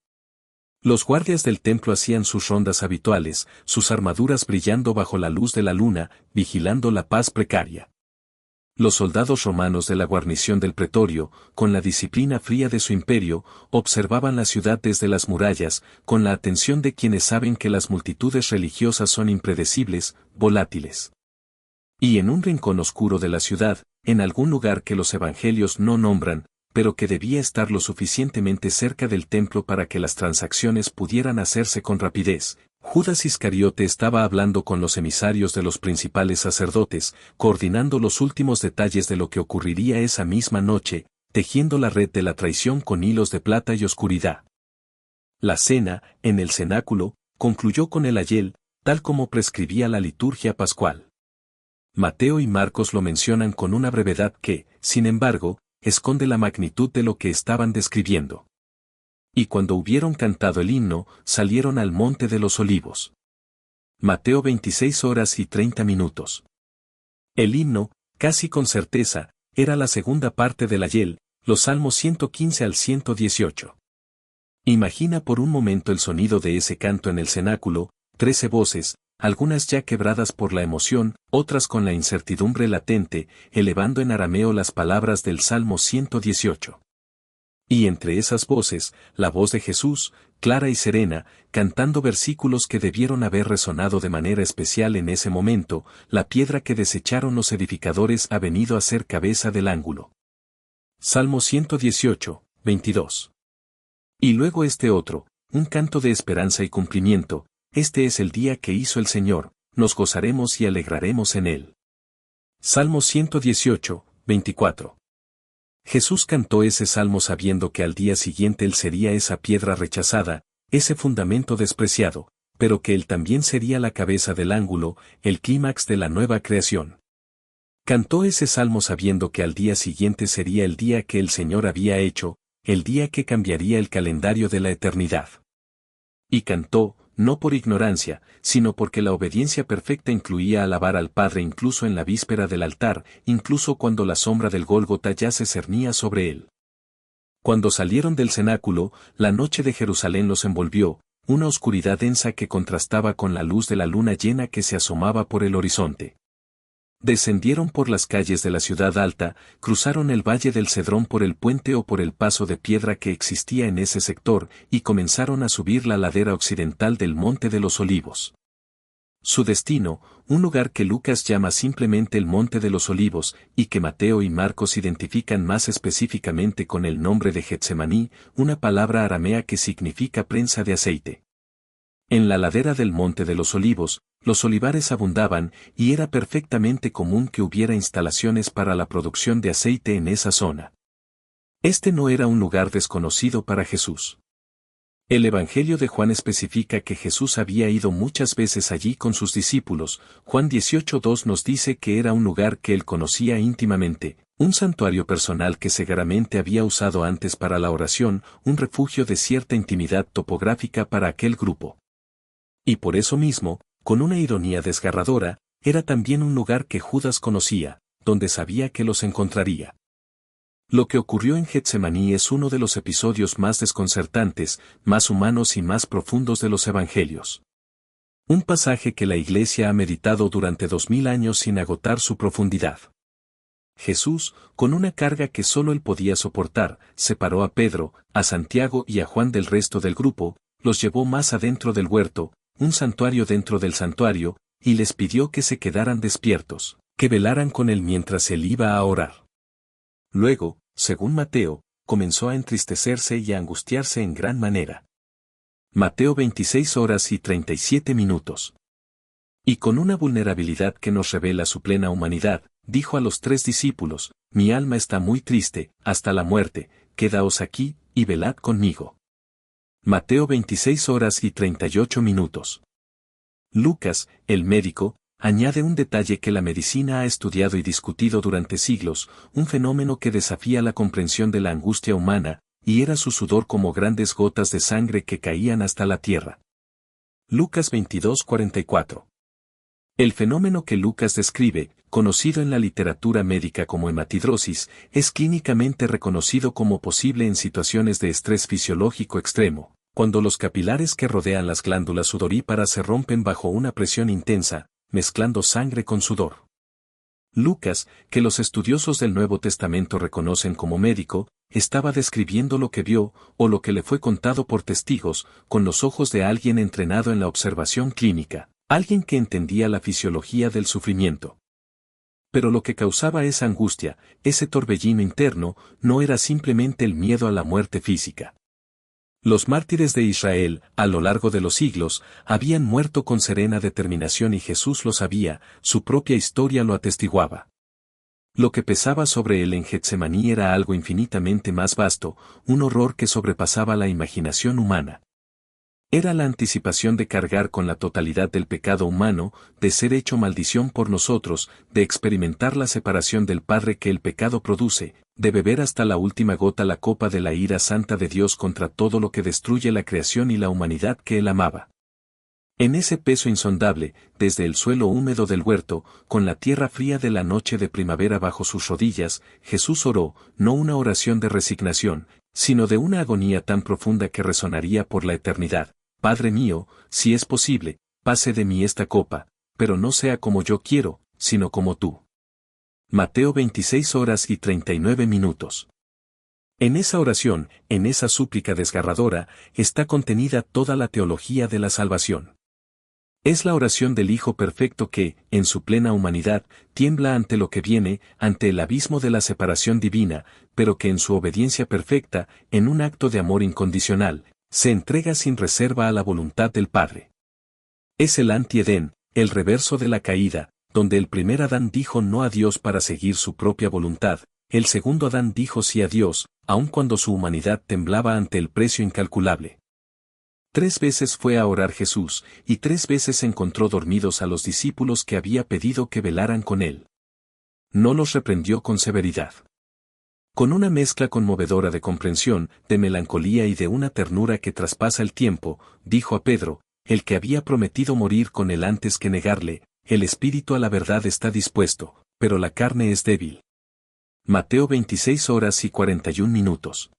Speaker 1: Los guardias del templo hacían sus rondas habituales, sus armaduras brillando bajo la luz de la luna, vigilando la paz precaria. Los soldados romanos de la guarnición del pretorio, con la disciplina fría de su imperio, observaban la ciudad desde las murallas, con la atención de quienes saben que las multitudes religiosas son impredecibles, volátiles. Y en un rincón oscuro de la ciudad, en algún lugar que los evangelios no nombran, pero que debía estar lo suficientemente cerca del templo para que las transacciones pudieran hacerse con rapidez, Judas Iscariote estaba hablando con los emisarios de los principales sacerdotes, coordinando los últimos detalles de lo que ocurriría esa misma noche, tejiendo la red de la traición con hilos de plata y oscuridad. La cena, en el cenáculo, concluyó con el Ayel, tal como prescribía la liturgia pascual. Mateo y Marcos lo mencionan con una brevedad que, sin embargo, esconde la magnitud de lo que estaban describiendo. Y cuando hubieron cantado el himno, salieron al monte de los olivos. Mateo 26 horas y 30 minutos. El himno, casi con certeza, era la segunda parte del Ayel, los Salmos 115 al 118. Imagina por un momento el sonido de ese canto en el cenáculo, 13 voces, algunas ya quebradas por la emoción, otras con la incertidumbre latente, elevando en arameo las palabras del Salmo 118. Y entre esas voces, la voz de Jesús, clara y serena, cantando versículos que debieron haber resonado de manera especial en ese momento: la piedra que desecharon los edificadores ha venido a ser cabeza del ángulo. Salmo 118, 22. Y luego este otro, un canto de esperanza y cumplimiento: este es el día que hizo el Señor, nos gozaremos y alegraremos en él. Salmo 118, 24. Jesús cantó ese salmo sabiendo que al día siguiente él sería esa piedra rechazada, ese fundamento despreciado, pero que él también sería la cabeza del ángulo, el clímax de la nueva creación. Cantó ese salmo sabiendo que al día siguiente sería el día que el Señor había hecho, el día que cambiaría el calendario de la eternidad. Y cantó, no por ignorancia, sino porque la obediencia perfecta incluía alabar al Padre incluso en la víspera del altar, incluso cuando la sombra del Gólgota ya se cernía sobre él. Cuando salieron del cenáculo, la noche de Jerusalén los envolvió, una oscuridad densa que contrastaba con la luz de la luna llena que se asomaba por el horizonte. Descendieron por las calles de la ciudad alta, cruzaron el valle del Cedrón por el puente o por el paso de piedra que existía en ese sector, y comenzaron a subir la ladera occidental del Monte de los Olivos. Su destino, un lugar que Lucas llama simplemente el Monte de los Olivos, y que Mateo y Marcos identifican más específicamente con el nombre de Getsemaní, una palabra aramea que significa prensa de aceite. En la ladera del Monte de los Olivos, los olivares abundaban, y era perfectamente común que hubiera instalaciones para la producción de aceite en esa zona. Este no era un lugar desconocido para Jesús. El Evangelio de Juan especifica que Jesús había ido muchas veces allí con sus discípulos. Juan 18:2 nos dice que era un lugar que él conocía íntimamente, un santuario personal que seguramente había usado antes para la oración, un refugio de cierta intimidad topográfica para aquel grupo. Y por eso mismo, con una ironía desgarradora, era también un lugar que Judas conocía, donde sabía que los encontraría. Lo que ocurrió en Getsemaní es uno de los episodios más desconcertantes, más humanos y más profundos de los Evangelios. Un pasaje que la Iglesia ha meditado durante 2000 años sin agotar su profundidad. Jesús, con una carga que solo él podía soportar, separó a Pedro, a Santiago y a Juan del resto del grupo, los llevó más adentro del huerto, un santuario dentro del santuario, y les pidió que se quedaran despiertos, que velaran con él mientras él iba a orar. Luego, según Mateo, comenzó a entristecerse y a angustiarse en gran manera. Mateo 26 horas y 37 minutos. Y con una vulnerabilidad que nos revela su plena humanidad, dijo a los 3 discípulos: mi alma está muy triste, hasta la muerte, quedaos aquí, y velad conmigo. Mateo 26 horas y 38 minutos. Lucas, el médico, añade un detalle que la medicina ha estudiado y discutido durante siglos, un fenómeno que desafía la comprensión de la angustia humana, y era su sudor como grandes gotas de sangre que caían hasta la tierra. Lucas 22:44. El fenómeno que Lucas describe, conocido en la literatura médica como hematidrosis, es clínicamente reconocido como posible en situaciones de estrés fisiológico extremo, cuando los capilares que rodean las glándulas sudoríparas se rompen bajo una presión intensa, mezclando sangre con sudor. Lucas, que los estudiosos del Nuevo Testamento reconocen como médico, estaba describiendo lo que vio, o lo que le fue contado por testigos, con los ojos de alguien entrenado en la observación clínica, alguien que entendía la fisiología del sufrimiento. Pero lo que causaba esa angustia, ese torbellino interno, no era simplemente el miedo a la muerte física. Los mártires de Israel, a lo largo de los siglos, habían muerto con serena determinación y Jesús lo sabía, su propia historia lo atestiguaba. Lo que pesaba sobre él en Getsemaní era algo infinitamente más vasto, un horror que sobrepasaba la imaginación humana. Era la anticipación de cargar con la totalidad del pecado humano, de ser hecho maldición por nosotros, de experimentar la separación del Padre que el pecado produce, de beber hasta la última gota la copa de la ira santa de Dios contra todo lo que destruye la creación y la humanidad que él amaba. En ese peso insondable, desde el suelo húmedo del huerto, con la tierra fría de la noche de primavera bajo sus rodillas, Jesús oró, no una oración de resignación, sino de una agonía tan profunda que resonaría por la eternidad. Padre mío, si es posible, pase de mí esta copa, pero no sea como yo quiero, sino como tú. Mateo 26:39. En esa oración, en esa súplica desgarradora, está contenida toda la teología de la salvación. Es la oración del Hijo perfecto que, en su plena humanidad, tiembla ante lo que viene, ante el abismo de la separación divina, pero que en su obediencia perfecta, en un acto de amor incondicional, se entrega sin reserva a la voluntad del Padre. Es el anti-Edén, el reverso de la caída, donde el primer Adán dijo no a Dios para seguir su propia voluntad, el segundo Adán dijo sí a Dios, aun cuando su humanidad temblaba ante el precio incalculable. 3 veces fue a orar Jesús, y 3 veces encontró dormidos a los discípulos que había pedido que velaran con él. No los reprendió con severidad. Con una mezcla conmovedora de comprensión, de melancolía y de una ternura que traspasa el tiempo, dijo a Pedro, el que había prometido morir con él antes que negarle, el espíritu a la verdad está dispuesto, pero la carne es débil. Mateo 26:41.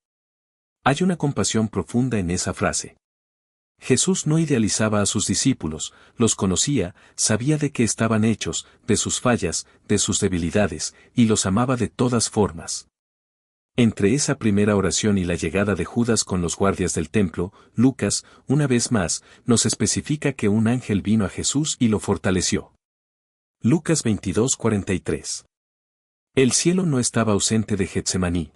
Speaker 1: Hay una compasión profunda en esa frase. Jesús no idealizaba a sus discípulos, los conocía, sabía de qué estaban hechos, de sus fallas, de sus debilidades, y los amaba de todas formas. Entre esa primera oración y la llegada de Judas con los guardias del templo, Lucas, una vez más, nos especifica que un ángel vino a Jesús y lo fortaleció. Lucas 22:43. El cielo no estaba ausente de Getsemaní.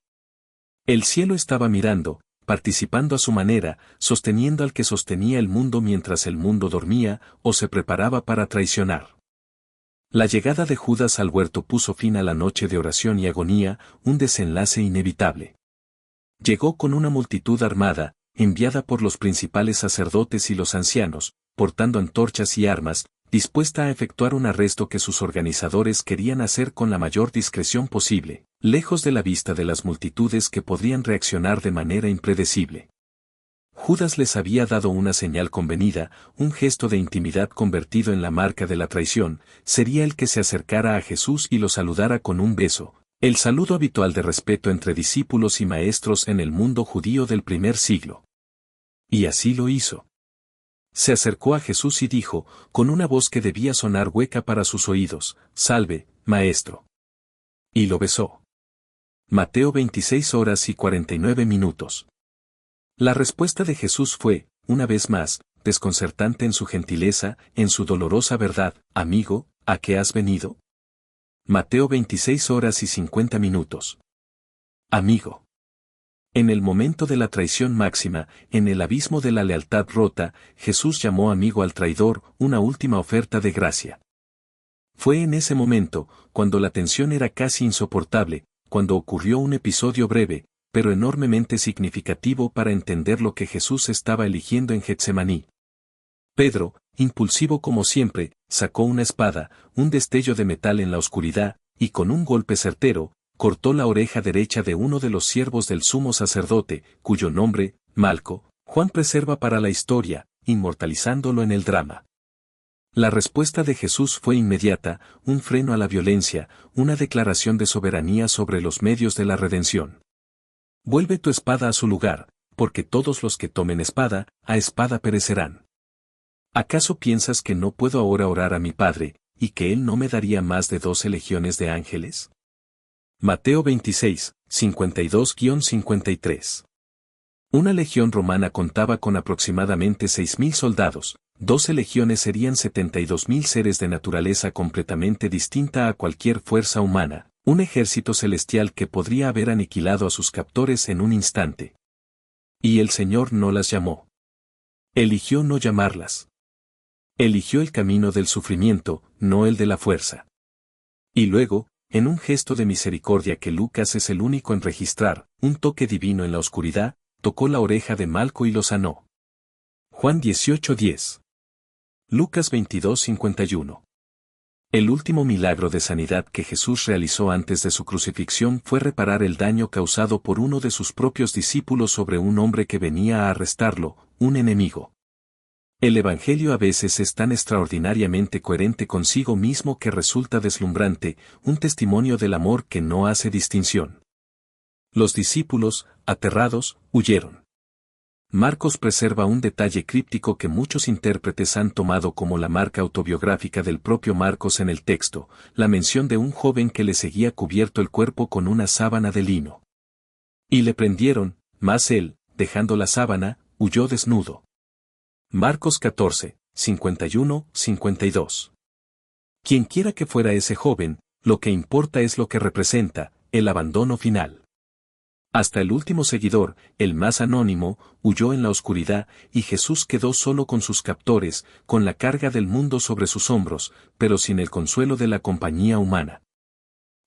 Speaker 1: El cielo estaba mirando, participando a su manera, sosteniendo al que sostenía el mundo mientras el mundo dormía o se preparaba para traicionar. La llegada de Judas al huerto puso fin a la noche de oración y agonía, un desenlace inevitable. Llegó con una multitud armada, enviada por los principales sacerdotes y los ancianos, portando antorchas y armas, dispuesta a efectuar un arresto que sus organizadores querían hacer con la mayor discreción posible, lejos de la vista de las multitudes que podrían reaccionar de manera impredecible. Judas les había dado una señal convenida, un gesto de intimidad convertido en la marca de la traición, sería el que se acercara a Jesús y lo saludara con un beso, el saludo habitual de respeto entre discípulos y maestros en el mundo judío del primer siglo. Y así lo hizo. Se acercó a Jesús y dijo, con una voz que debía sonar hueca para sus oídos, «Salve, Maestro». Y lo besó. Mateo 26:49. La respuesta de Jesús fue, una vez más, desconcertante en su gentileza, en su dolorosa verdad, «Amigo, ¿a qué has venido?» Mateo 26:50. Amigo. En el momento de la traición máxima, en el abismo de la lealtad rota, Jesús llamó amigo al traidor, una última oferta de gracia. Fue en ese momento, cuando la tensión era casi insoportable, cuando ocurrió un episodio breve, pero enormemente significativo para entender lo que Jesús estaba eligiendo en Getsemaní. Pedro, impulsivo como siempre, sacó una espada, un destello de metal en la oscuridad, y con un golpe certero, cortó la oreja derecha de uno de los siervos del sumo sacerdote, cuyo nombre, Malco, Juan preserva para la historia, inmortalizándolo en el drama. La respuesta de Jesús fue inmediata, un freno a la violencia, una declaración de soberanía sobre los medios de la redención. Vuelve tu espada a su lugar, porque todos los que tomen espada, a espada perecerán. ¿Acaso piensas que no puedo ahora orar a mi Padre, y que Él no me daría más de 12 legiones de ángeles? Mateo 26:52-53. Una legión romana contaba con aproximadamente 6.000 soldados, 12 legiones serían 72.000 seres de naturaleza completamente distinta a cualquier fuerza humana, un ejército celestial que podría haber aniquilado a sus captores en un instante. Y el Señor no las llamó. Eligió no llamarlas. Eligió el camino del sufrimiento, no el de la fuerza. Y luego, en un gesto de misericordia que Lucas es el único en registrar, un toque divino en la oscuridad, tocó la oreja de Malco y lo sanó. Juan 18:10. Lucas 22:51. El último milagro de sanidad que Jesús realizó antes de su crucifixión fue reparar el daño causado por uno de sus propios discípulos sobre un hombre que venía a arrestarlo, un enemigo. El Evangelio a veces es tan extraordinariamente coherente consigo mismo que resulta deslumbrante, un testimonio del amor que no hace distinción. Los discípulos, aterrados, huyeron. Marcos preserva un detalle críptico que muchos intérpretes han tomado como la marca autobiográfica del propio Marcos en el texto, la mención de un joven que le seguía cubierto el cuerpo con una sábana de lino. Y le prendieron, mas él, dejando la sábana, huyó desnudo. Marcos 14, 51-52. Quienquiera que fuera ese joven, lo que importa es lo que representa, el abandono final. Hasta el último seguidor, el más anónimo, huyó en la oscuridad, y Jesús quedó solo con sus captores, con la carga del mundo sobre sus hombros, pero sin el consuelo de la compañía humana.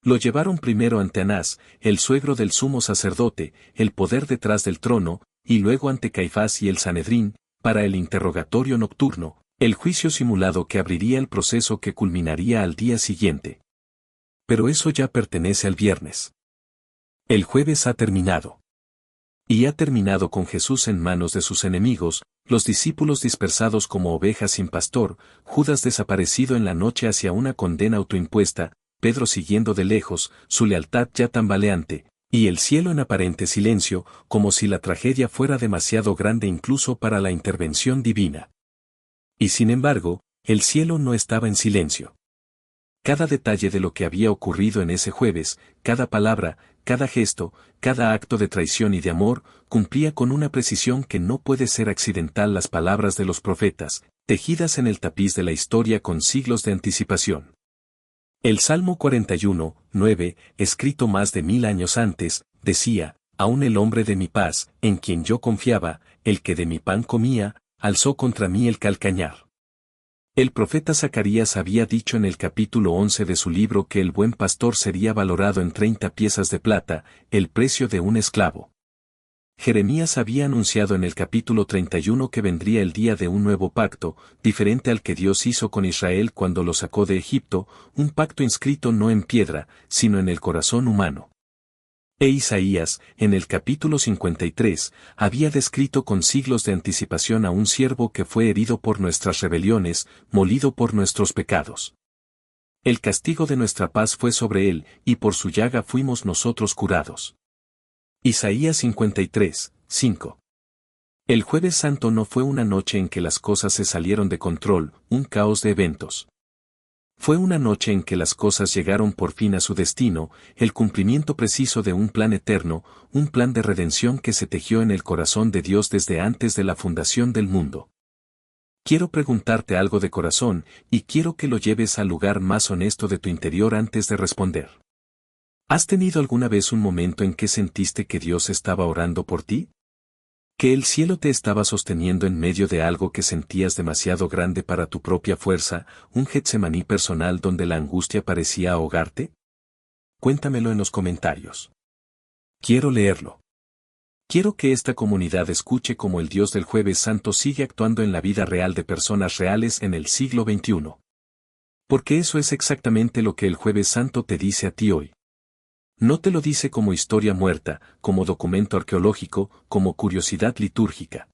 Speaker 1: Lo llevaron primero ante Anás, el suegro del sumo sacerdote, el poder detrás del trono, y luego ante Caifás y el Sanedrín, para el interrogatorio nocturno, el juicio simulado que abriría el proceso que culminaría al día siguiente. Pero eso ya pertenece al viernes. El jueves ha terminado. Y ha terminado con Jesús en manos de sus enemigos, los discípulos dispersados como ovejas sin pastor, Judas desaparecido en la noche hacia una condena autoimpuesta, Pedro siguiendo de lejos, su lealtad ya tambaleante, y el cielo en aparente silencio, como si la tragedia fuera demasiado grande incluso para la intervención divina. Y sin embargo, el cielo no estaba en silencio. Cada detalle de lo que había ocurrido en ese jueves, cada palabra, cada gesto, cada acto de traición y de amor, cumplía con una precisión que no puede ser accidental las palabras de los profetas, tejidas en el tapiz de la historia con siglos de anticipación. El Salmo 41, 9, escrito más de 1000 años antes, decía, aún el hombre de mi paz, en quien yo confiaba, el que de mi pan comía, alzó contra mí el calcañar. El profeta Zacarías había dicho en el capítulo 11 de su libro que el buen pastor sería valorado en 30 piezas de plata, el precio de un esclavo. Jeremías había anunciado en el capítulo 31 que vendría el día de un nuevo pacto, diferente al que Dios hizo con Israel cuando lo sacó de Egipto, un pacto inscrito no en piedra, sino en el corazón humano. E Isaías, en el capítulo 53, había descrito con siglos de anticipación a un siervo que fue herido por nuestras rebeliones, molido por nuestros pecados. El castigo de nuestra paz fue sobre él, y por su llaga fuimos nosotros curados. Isaías 53, 5. El Jueves Santo no fue una noche en que las cosas se salieron de control, un caos de eventos. Fue una noche en que las cosas llegaron por fin a su destino, el cumplimiento preciso de un plan eterno, un plan de redención que se tejió en el corazón de Dios desde antes de la fundación del mundo. Quiero preguntarte algo de corazón, y quiero que lo lleves al lugar más honesto de tu interior antes de responder. ¿Has tenido alguna vez un momento en que sentiste que Dios estaba orando por ti? ¿Que el cielo te estaba sosteniendo en medio de algo que sentías demasiado grande para tu propia fuerza, un Getsemaní personal donde la angustia parecía ahogarte? Cuéntamelo en los comentarios. Quiero leerlo. Quiero que esta comunidad escuche cómo el Dios del Jueves Santo sigue actuando en la vida real de personas reales en el siglo XXI. Porque eso es exactamente lo que el Jueves Santo te dice a ti hoy. No te lo dice como historia muerta, como documento arqueológico, como curiosidad litúrgica.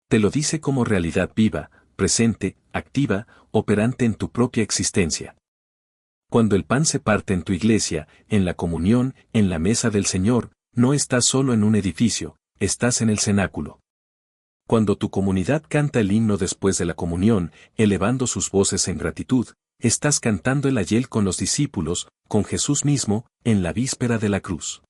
Speaker 1: Te lo dice como realidad viva, presente, activa, operante en tu propia existencia. Cuando el pan se parte en tu iglesia, en la comunión, en la mesa del Señor, no estás solo en un edificio, estás en el cenáculo. Cuando tu comunidad canta el himno después de la comunión, elevando sus voces en gratitud, estás cantando el ayel con los discípulos, con Jesús mismo, en la víspera de la cruz.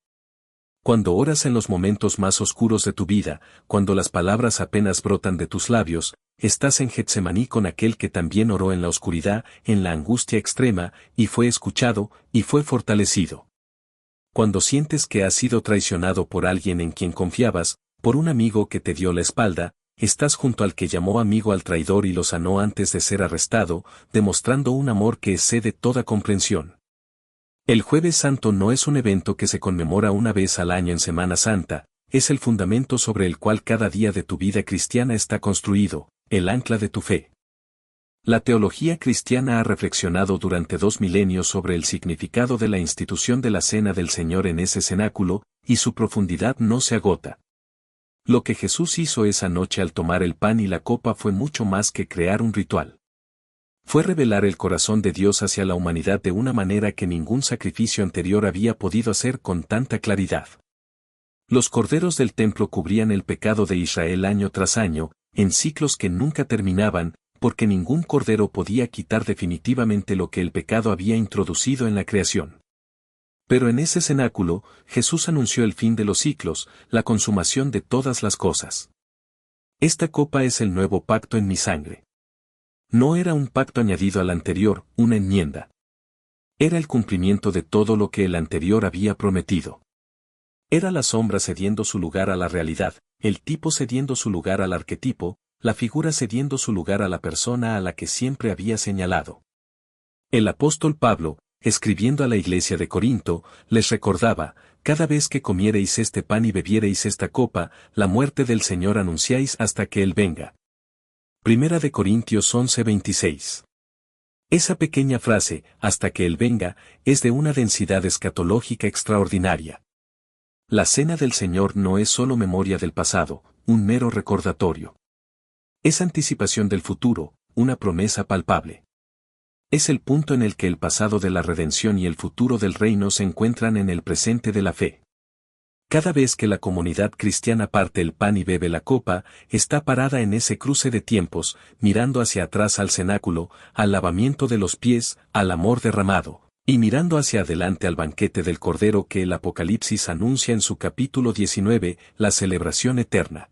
Speaker 1: Cuando oras en los momentos más oscuros de tu vida, cuando las palabras apenas brotan de tus labios, estás en Getsemaní con aquel que también oró en la oscuridad, en la angustia extrema, y fue escuchado, y fue fortalecido. Cuando sientes que has sido traicionado por alguien en quien confiabas, por un amigo que te dio la espalda, estás junto al que llamó amigo al traidor y lo sanó antes de ser arrestado, demostrando un amor que excede toda comprensión. El Jueves Santo no es un evento que se conmemora una vez al año en Semana Santa, es el fundamento sobre el cual cada día de tu vida cristiana está construido, el ancla de tu fe. La teología cristiana ha reflexionado durante 2 milenios sobre el significado de la institución de la Cena del Señor en ese cenáculo, y su profundidad no se agota. Lo que Jesús hizo esa noche al tomar el pan y la copa fue mucho más que crear un ritual. Fue revelar el corazón de Dios hacia la humanidad de una manera que ningún sacrificio anterior había podido hacer con tanta claridad. Los corderos del templo cubrían el pecado de Israel año tras año, en ciclos que nunca terminaban, porque ningún cordero podía quitar definitivamente lo que el pecado había introducido en la creación. Pero en ese cenáculo, Jesús anunció el fin de los ciclos, la consumación de todas las cosas. Esta copa es el nuevo pacto en mi sangre. No era un pacto añadido al anterior, una enmienda. Era el cumplimiento de todo lo que el anterior había prometido. Era la sombra cediendo su lugar a la realidad, el tipo cediendo su lugar al arquetipo, la figura cediendo su lugar a la persona a la que siempre había señalado. El apóstol Pablo, escribiendo a la iglesia de Corinto, les recordaba: cada vez que comiereis este pan y bebiereis esta copa, la muerte del Señor anunciáis hasta que Él venga. Primera de Corintios 11:26. Esa pequeña frase, hasta que Él venga, es de una densidad escatológica extraordinaria. La cena del Señor no es solo memoria del pasado, un mero recordatorio. Es anticipación del futuro, una promesa palpable. Es el punto en el que el pasado de la redención y el futuro del reino se encuentran en el presente de la fe. Cada vez que la comunidad cristiana parte el pan y bebe la copa, está parada en ese cruce de tiempos, mirando hacia atrás al cenáculo, al lavamiento de los pies, al amor derramado, y mirando hacia adelante al banquete del Cordero que el Apocalipsis anuncia en su capítulo 19, la celebración eterna.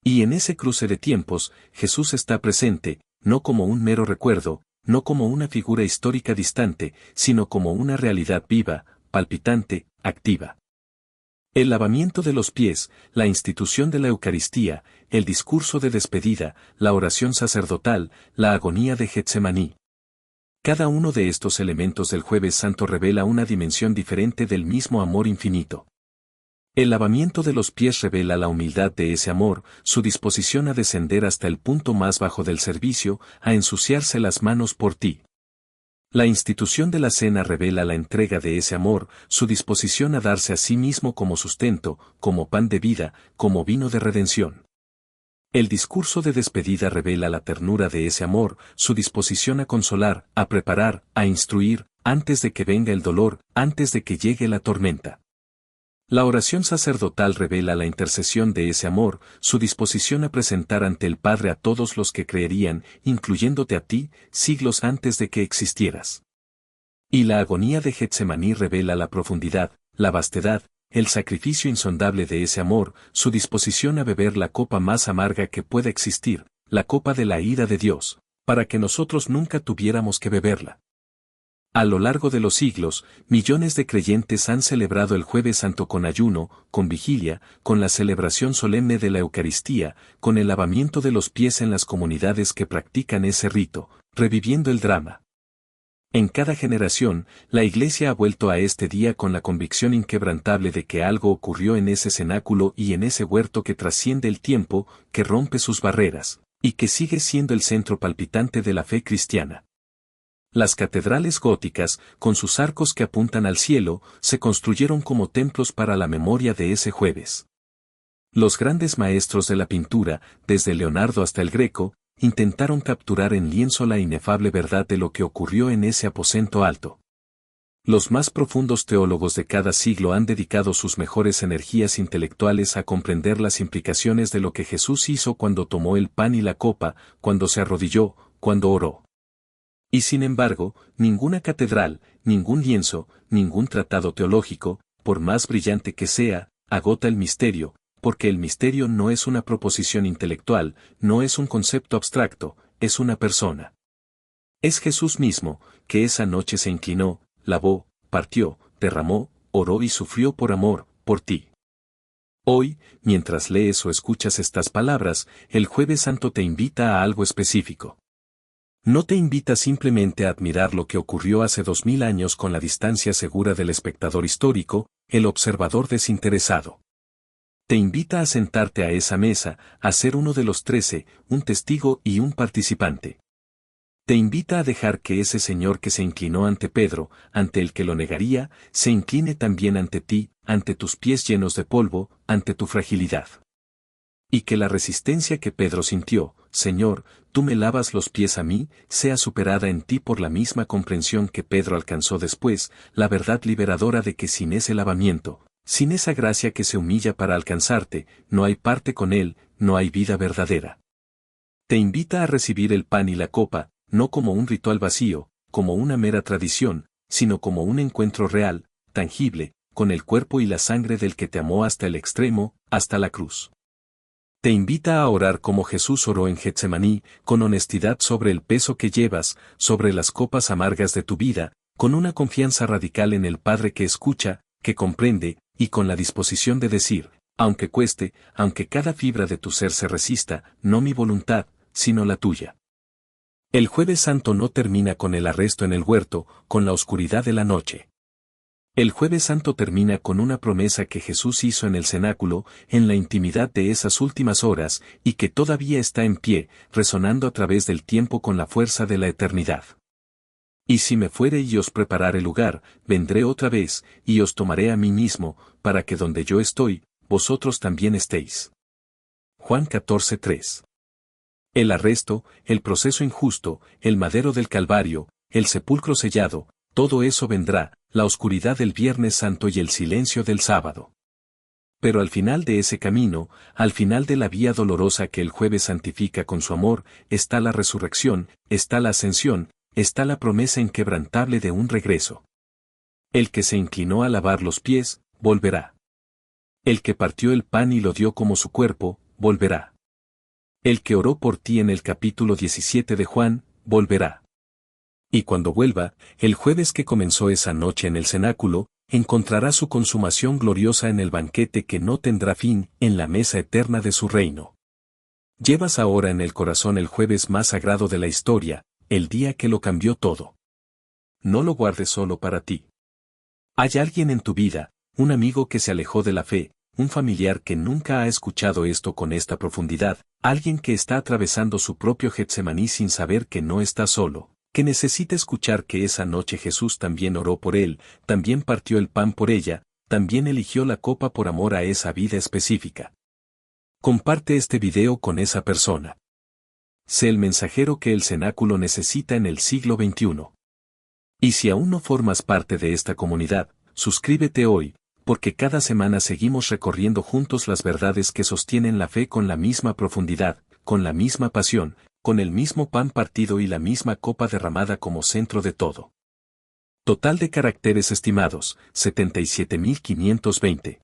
Speaker 1: Y en ese cruce de tiempos, Jesús está presente, no como un mero recuerdo, no como una figura histórica distante, sino como una realidad viva, palpitante, activa. El lavamiento de los pies, la institución de la Eucaristía, el discurso de despedida, la oración sacerdotal, la agonía de Getsemaní. Cada uno de estos elementos del Jueves Santo revela una dimensión diferente del mismo amor infinito. El lavamiento de los pies revela la humildad de ese amor, su disposición a descender hasta el punto más bajo del servicio, a ensuciarse las manos por ti. La institución de la cena revela la entrega de ese amor, su disposición a darse a sí mismo como sustento, como pan de vida, como vino de redención. El discurso de despedida revela la ternura de ese amor, su disposición a consolar, a preparar, a instruir, antes de que venga el dolor, antes de que llegue la tormenta. La oración sacerdotal revela la intercesión de ese amor, su disposición a presentar ante el Padre a todos los que creerían, incluyéndote a ti, siglos antes de que existieras. Y la agonía de Getsemaní revela la profundidad, la vastedad, el sacrificio insondable de ese amor, su disposición a beber la copa más amarga que pueda existir, la copa de la ira de Dios, para que nosotros nunca tuviéramos que beberla. A lo largo de los siglos, millones de creyentes han celebrado el Jueves Santo con ayuno, con vigilia, con la celebración solemne de la Eucaristía, con el lavamiento de los pies en las comunidades que practican ese rito, reviviendo el drama. En cada generación, la Iglesia ha vuelto a este día con la convicción inquebrantable de que algo ocurrió en ese cenáculo y en ese huerto que trasciende el tiempo, que rompe sus barreras, y que sigue siendo el centro palpitante de la fe cristiana. Las catedrales góticas, con sus arcos que apuntan al cielo, se construyeron como templos para la memoria de ese jueves. Los grandes maestros de la pintura, desde Leonardo hasta el Greco, intentaron capturar en lienzo la inefable verdad de lo que ocurrió en ese aposento alto. Los más profundos teólogos de cada siglo han dedicado sus mejores energías intelectuales a comprender las implicaciones de lo que Jesús hizo cuando tomó el pan y la copa, cuando se arrodilló, cuando oró. Y sin embargo, ninguna catedral, ningún lienzo, ningún tratado teológico, por más brillante que sea, agota el misterio, porque el misterio no es una proposición intelectual, no es un concepto abstracto, es una persona. Es Jesús mismo, que esa noche se inclinó, lavó, partió, derramó, oró y sufrió por amor, por ti. Hoy, mientras lees o escuchas estas palabras, el Jueves Santo te invita a algo específico. No te invita simplemente a admirar lo que ocurrió hace 2000 años con la distancia segura del espectador histórico, el observador desinteresado. Te invita a sentarte a esa mesa, a ser uno de los 13, un testigo y un participante. Te invita a dejar que ese Señor que se inclinó ante Pedro, ante el que lo negaría, se incline también ante ti, ante tus pies llenos de polvo, ante tu fragilidad. Y que la resistencia que Pedro sintió, Señor, tú me lavas los pies a mí, sea superada en ti por la misma comprensión que Pedro alcanzó después, la verdad liberadora de que sin ese lavamiento, sin esa gracia que se humilla para alcanzarte, no hay parte con él, no hay vida verdadera. Te invita a recibir el pan y la copa, no como un ritual vacío, como una mera tradición, sino como un encuentro real, tangible, con el cuerpo y la sangre del que te amó hasta el extremo, hasta la cruz. Te invita a orar como Jesús oró en Getsemaní, con honestidad sobre el peso que llevas, sobre las copas amargas de tu vida, con una confianza radical en el Padre que escucha, que comprende, y con la disposición de decir, aunque cueste, aunque cada fibra de tu ser se resista, no mi voluntad, sino la tuya. El Jueves Santo no termina con el arresto en el huerto, con la oscuridad de la noche. El Jueves Santo termina con una promesa que Jesús hizo en el cenáculo, en la intimidad de esas últimas horas, y que todavía está en pie, resonando a través del tiempo con la fuerza de la eternidad. Y si me fuere y os preparare lugar, vendré otra vez, y os tomaré a mí mismo, para que donde yo estoy, vosotros también estéis. Juan 14:3. El arresto, el proceso injusto, el madero del Calvario, el sepulcro sellado, todo eso vendrá, la oscuridad del Viernes Santo y el silencio del sábado. Pero al final de ese camino, al final de la vía dolorosa que el Jueves santifica con su amor, está la resurrección, está la ascensión, está la promesa inquebrantable de un regreso. El que se inclinó a lavar los pies, volverá. El que partió el pan y lo dio como su cuerpo, volverá. El que oró por ti en el capítulo 17 de Juan, volverá. Y cuando vuelva, el jueves que comenzó esa noche en el cenáculo, encontrará su consumación gloriosa en el banquete que no tendrá fin, en la mesa eterna de su reino. Llevas ahora en el corazón el jueves más sagrado de la historia, el día que lo cambió todo. No lo guardes solo para ti. Hay alguien en tu vida, un amigo que se alejó de la fe, un familiar que nunca ha escuchado esto con esta profundidad, alguien que está atravesando su propio Getsemaní sin saber que no está solo, que necesita escuchar que esa noche Jesús también oró por él, también partió el pan por ella, también eligió la copa por amor a esa vida específica. Comparte este video con esa persona. Sé el mensajero que el cenáculo necesita en el siglo XXI. Y si aún no formas parte de esta comunidad, suscríbete hoy, porque cada semana seguimos recorriendo juntos las verdades que sostienen la fe con la misma profundidad, con la misma pasión, con el mismo pan partido y la misma copa derramada como centro de todo. Total de caracteres estimados, 77.520.